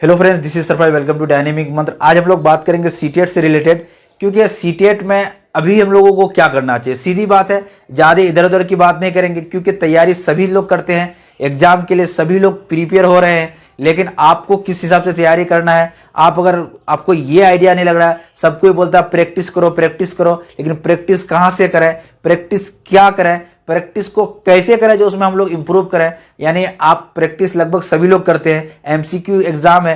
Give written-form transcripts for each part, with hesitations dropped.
Hello friends, this is Sarfaraz. Welcome to Dynamic Mantra. आज हम लोग बात करेंगे सीटेट से रिलेटेड, क्योंकि सीटेट में अभी हम लोगों को क्या करना चाहिए। सीधी बात है, ज़्यादा इधर उधर की बात नहीं करेंगे, क्योंकि तैयारी सभी लोग करते हैं, एग्जाम के लिए सभी लोग प्रिपेयर हो रहे हैं। लेकिन आपको किस हिसाब से तैयारी करना है, आप अगर आपको ये आइडिया नहीं लग रहा है, सब कोई बोलता है प्रैक्टिस करो प्रैक्टिस करो, लेकिन प्रैक्टिस कहाँ से करें, प्रैक्टिस क्या करें, प्रैक्टिस को कैसे करें जो उसमें हम लोग इंप्रूव करें। यानी आप प्रैक्टिस लगभग सभी लोग करते हैं, एमसीक्यू एग्जाम है,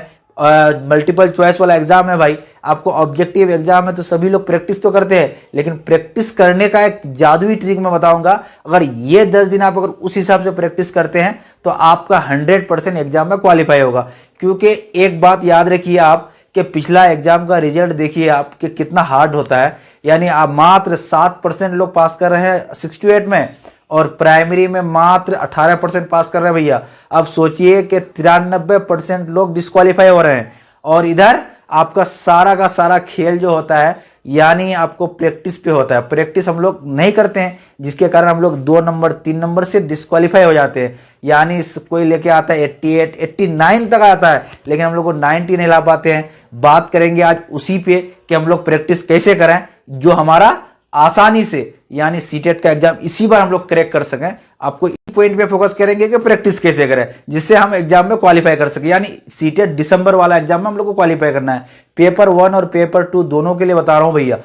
मल्टीपल चॉइस वाला एग्जाम है भाई, आपको ऑब्जेक्टिव एग्जाम है, तो सभी लोग प्रैक्टिस तो करते हैं। लेकिन प्रैक्टिस करने का एक जादुई ट्रिक मैं बताऊंगा। अगर ये 10 दिन आप अगर उस हिसाब से प्रैक्टिस करते हैं तो आपका 100% एग्जाम में क्वालिफाई होगा। क्योंकि एक बात याद रखिए आप, कि पिछला एग्जाम का रिजल्ट देखिए आप कि कितना हार्ड होता है। यानी आप मात्र 7% लोग पास कर रहे हैं 68 में, और प्राइमरी में मात्र 18% पास कर रहे हैं भैया। अब सोचिए कि 93% लोग डिस्क्वालीफाई हो रहे हैं। और इधर आपका सारा का सारा खेल जो होता है, यानी आपको प्रैक्टिस पे होता है। प्रैक्टिस हम लोग नहीं करते हैं, जिसके कारण हम लोग 2 नंबर 3 नंबर से डिस्क्वालीफाई हो जाते हैं। यानी कोई लेके आता है 88 89 तक आता है, लेकिन हम लोग को 90 नहीं ला पाते हैं। बात करेंगे आज उसी पे कि हम लोग प्रैक्टिस कैसे करें जो हमारा आसानी से, यानी सीटेट का एग्जाम इसी बार हम लोग क्रैक कर सकें। आपको इस पॉइंट पे फोकस करेंगे कि प्रैक्टिस कैसे करें जिससे हम एग्जाम में क्वालिफाई कर सके। यानी सीटेट दिसंबर वाला एग्जाम में हम लोग को क्वालिफाई करना है। पेपर 1 और पेपर 2 दोनों के लिए बता रहा हूं भैया।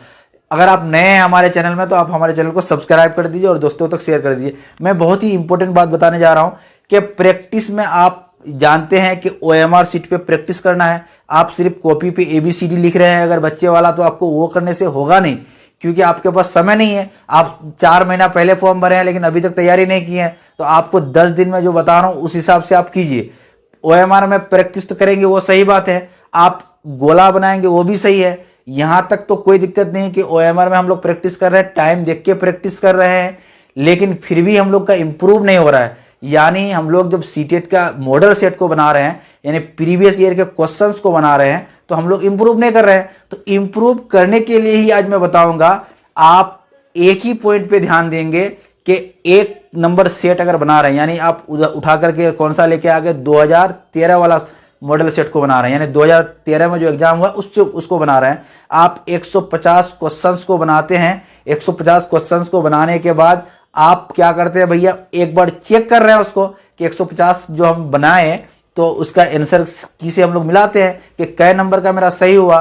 अगर आप नए हैं हमारे चैनल में तो आप हमारे चैनल को सब्सक्राइब कर दीजिए और दोस्तों तक शेयर कर दीजिए। मैं बहुत ही इंपॉर्टेंट बात बताने जा रहा हूं कि प्रैक्टिस में आप जानते हैं कि OMR सीट पे प्रैक्टिस करना है। आप सिर्फ कॉपी पे ABCD लिख रहे हैं अगर बच्चे वाला, तो आपको वो करने से होगा नहीं, क्योंकि आपके पास समय नहीं है। आप 4 महीना पहले फॉर्म भरे हैं लेकिन अभी तक तैयारी नहीं की है। तो आपको 10 दिन में जो बता रहा हूं उस हिसाब से आप कीजिए। OMR में प्रैक्टिस तो करेंगे, वो सही बात है, आप गोला बनाएंगे वो भी सही है, यहां तक तो कोई दिक्कत नहीं कि OMR में हम लोग प्रैक्टिस कर रहे हैं, टाइम देख के प्रैक्टिस कर रहे हैं, लेकिन फिर भी हम लोग का इंप्रूव नहीं हो रहा है। यानी हम लोग जब सीटेट का मॉडल सेट को बना रहे हैं, यानी प्रीवियस ईयर के क्वेश्चंस को बना रहे हैं, तो हम लोग इंप्रूव नहीं कर रहे हैं। तो इंप्रूव करने के लिए ही आज मैं बताऊंगा। आप एक ही पॉइंट पे ध्यान देंगे कि एक नंबर सेट अगर बना रहे हैं, यानी आप उठा करके कौन सा लेके आ गए, 2013 वाला मॉडल सेट को बना रहे हैं, यानी 2013 में जो एग्जाम हुआ उसको बना रहे हैं। आप 150 क्वेश्चंस को बनाते हैं। 150 क्वेश्चंस को बनाने के बाद आप क्या करते हैं भैया, एक बार चेक कर रहे हैं उसको कि 150 जो हम बनाए तो उसका आंसर किसे हम लोग मिलाते हैं कि कै नंबर का मेरा सही हुआ।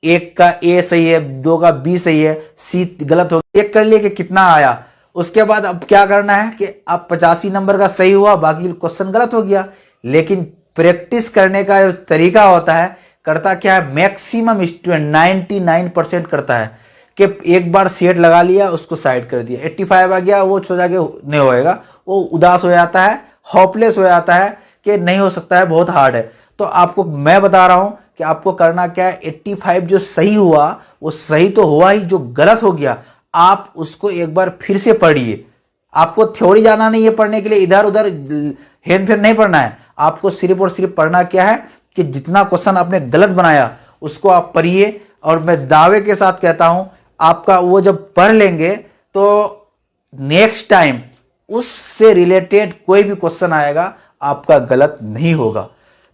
1 का A सही है, 2 का B सही है, C गलत हो गया। चेक कर लिए कि कितना आया। उसके बाद अब क्या करना है कि अब 85 नंबर का सही हुआ, बाकी क्वेश्चन गलत हो गया। लेकिन प्रैक्टिस करने का जो तरीका होता है, करता क्या है, मैक्सिमम स्टूडेंट 99% करता है कि एक बार सेट लगा लिया, उसको साइड कर दिया, 85 आ गया, वो सोचा कि नहीं होएगा, वो उदास हो जाता है, होपलेस हो जाता है कि नहीं हो सकता है, बहुत हार्ड है। तो आपको मैं बता रहा हूं कि आपको करना क्या है, 85 जो सही हुआ वो सही तो हुआ ही, जो गलत हो गया आप उसको एक बार फिर से पढ़िए। आपको थ्योरी जाना नहीं है पढ़ने के लिए, इधर उधर हेर फेर नहीं पढ़ना है। आपको सिर्फ और सिर्फ पढ़ना क्या है कि जितना क्वेश्चन आपने गलत बनाया उसको आप पढ़िए। और मैं दावे के साथ कहता हूं, आपका वो जब पढ़ लेंगे तो नेक्स्ट टाइम उससे रिलेटेड कोई भी क्वेश्चन आएगा आपका गलत नहीं होगा।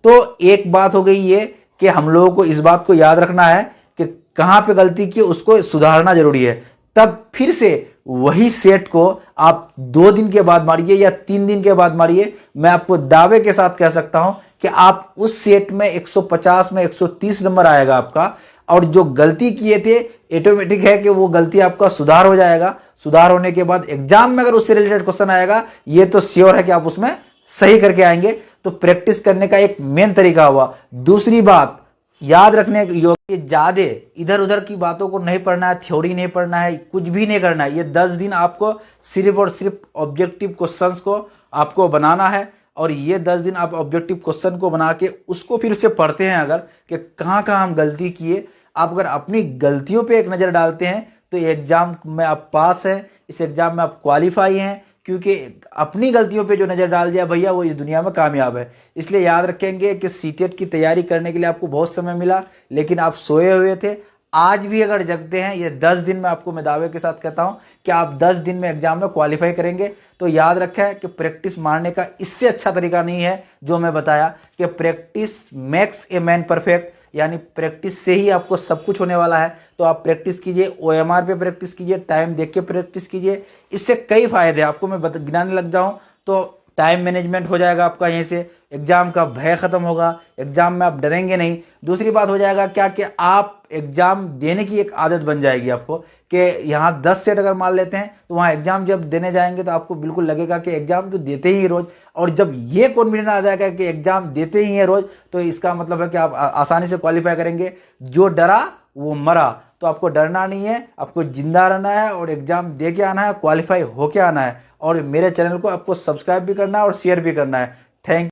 तो एक बात हो गई ये कि हम लोगों को इस बात को याद रखना है कि कहां पे गलती की उसको सुधारना जरूरी है। तब फिर से वही सेट को आप 2 दिन के बाद मारिए या 3 दिन के बाद मारिए, मैं आपको दावे के साथ कह सकता हूं कि आप उस सेट में 150 में 130 नंबर आएगा आपका। और जो गलती किए थे ऑटोमेटिक है कि वो गलती आपका सुधार हो जाएगा। सुधार होने के बाद एग्जाम में अगर उससे रिलेटेड क्वेश्चन आएगा, ये तो श्योर है कि आप उसमें सही करके आएंगे। तो प्रैक्टिस करने का एक मेन तरीका हुआ। दूसरी बात याद रखने योग्य, ज्यादा इधर उधर की बातों को नहीं पढ़ना है, थ्योरी नहीं पढ़ना है, कुछ भी नहीं करना है। ये 10 दिन आपको सिर्फ और सिर्फ ऑब्जेक्टिव क्वेश्चंस को आपको बनाना है। और ये 10 दिन आप ऑब्जेक्टिव क्वेश्चन को बना के उसको फिर से पढ़ते हैं अगर, कि कहाँ कहाँ हम गलती किए। आप अगर अपनी गलतियों पे एक नज़र डालते हैं तो एग्जाम में आप पास हैं, इस एग्जाम में आप क्वालिफाई हैं। क्योंकि अपनी गलतियों पे जो नज़र डाल दिया भैया, वो इस दुनिया में कामयाब है। इसलिए याद रखेंगे कि सीटेट की तैयारी करने के लिए आपको बहुत समय मिला, लेकिन आप सोए हुए थे। आज भी अगर जगते हैं, ये 10 दिन में आपको मैं दावे के साथ कहता हूं कि आप 10 दिन में एग्जाम में क्वालिफाई करेंगे। तो याद रखें कि प्रैक्टिस मारने का इससे अच्छा तरीका नहीं है जो मैं बताया कि practice makes a man perfect, यानी प्रैक्टिस से ही आपको सब कुछ होने वाला है। तो आप प्रैक्टिस कीजिए, OMR पे प्रैक्टिस कीजिए, टाइम देख के प्रैक्टिस कीजिए। इससे कई फायदे आपको मैं गिनाने लग जाऊं तो टाइम मैनेजमेंट हो जाएगा आपका, यहीं से एग्जाम का भय खत्म होगा, एग्जाम में आप डरेंगे नहीं। दूसरी बात हो जाएगा क्या कि आप एग्जाम देने की एक आदत बन जाएगी आपको, कि यहाँ 10 सेट अगर मान लेते हैं तो वहाँ एग्जाम जब देने जाएंगे तो आपको बिल्कुल लगेगा कि एग्जाम तो देते ही रोज। और जब ये कॉन्फिडेंस आ जाएगा कि एग्जाम देते ही है रोज, तो इसका मतलब है कि आप आसानी से क्वालिफाई करेंगे। जो डरा वो मरा। तो आपको डरना नहीं है, आपको जिंदा रहना है और एग्जाम दे के आना है, क्वालिफाई होके आना है। और मेरे चैनल को आपको सब्सक्राइब भी करना है और शेयर भी करना है। थैंक